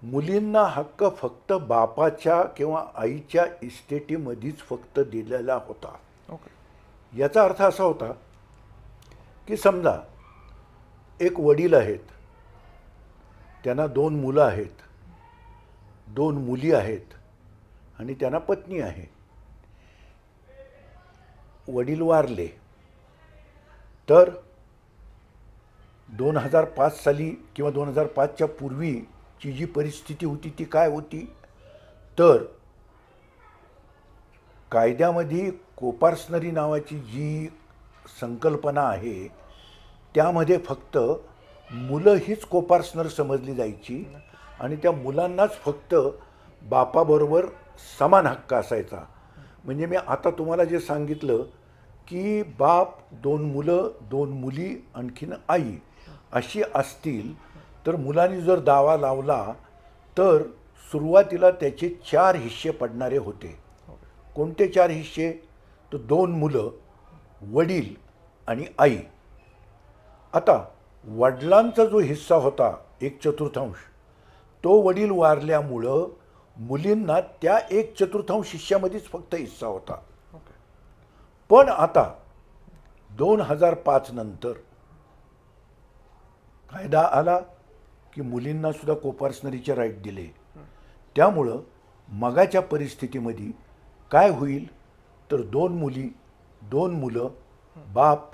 मुलींना हक्क फक्त बापाच्या किंवा आईच्या इस्टेटीमध्येच फक्त दिलेला होता. ओके. याचा अर्थ असा होता की समजा एक वडील आहेत, त्यांना 2 मुलं आहेत, 2 मुली आहेत आणि त्यांना पत्नी आहे. वडील वारले तर 2005 साली किंवा 2005च्या पूर्वीची जी परिस्थिती होती ती काय होती, तर कायद्यामध्ये कोपार्सनरी नावाची जी संकल्पना आहे त्यामध्ये फक्त मुलं हीच कोपार्सनर समजली जायची आणि त्या मुलांनाच फक्त बापाबरोबर समान हक्क असायचा. म्हणजे मी आता तुम्हाला जे सांगितलं की बाप, 2 मुलं, 2 मुली, आणखीन आई अशी असतील तर मुलांनी जर दावा लावला तर सुरुवातीला त्याचे 4 हिस्से पडणारे होते. कोणते 4 हिस्से? तर 2 मुलं, वडील आणि आई. आता वडिलांचा जो हिस्सा होता 1/4 तो वडील वारल्यामुळं मुलींना त्या 1/4 हिस्स्यामध्येच फक्त हिस्सा होता. पण आता 2005 नंतर कायदा आला की मुलींना सुद्धा कोपार्सनरीचे राईट दिले. त्यामुळं मगाच्या परिस्थितीमध्ये काय होईल तर 2 मुली, 2 मुलं, बाप,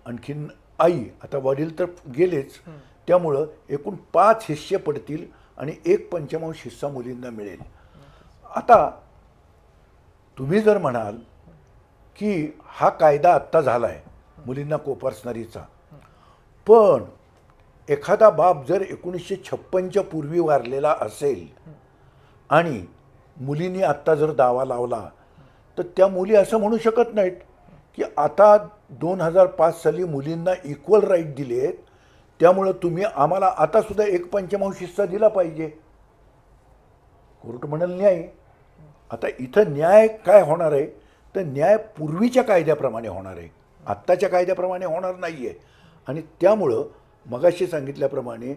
आणखीन आई, आता वडील तर गेलेच, त्यामुळं एकूण 5 हिस्से पडतील आणि 1/5 हिस्सा मुलींना मिळेल. आता तुम्ही जर म्हणाल की हा कायदा आत्ता झाला आहे मुलींना कोपार्सनरीचा, पण एखादा बाप जर 1956च्या पूर्वी वारलेला असेल आणि मुलींनी आत्ता जर दावा लावला तर त्या मुली असं म्हणू शकत नाहीत की आता 2005 साली मुलींना इक्वल राईट दिलेत त्यामुळं तुम्ही आम्हाला आतासुद्धा 1/5 हिस्सा दिला पाहिजे. कोर्ट म्हणाल न्याय. आता इथं न्याय काय होणार आहे तर न्याय पूर्वीच्या कायद्याप्रमाणे होणार आहे, आत्ताच्या कायद्याप्रमाणे होणार नाही आहे. आणि त्यामुळं मगाशी सांगितल्याप्रमाणे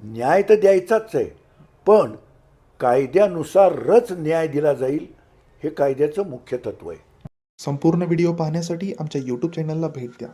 न्याय तर द्यायचाच आहे, पण कायद्यानुसारच न्याय दिला जाईल हे कायद्याचं मुख्य तत्त्व आहे. संपूर्ण व्हिडिओ पाहण्यासाठी आमच्या यूट्यूब चॅनलला भेट द्या.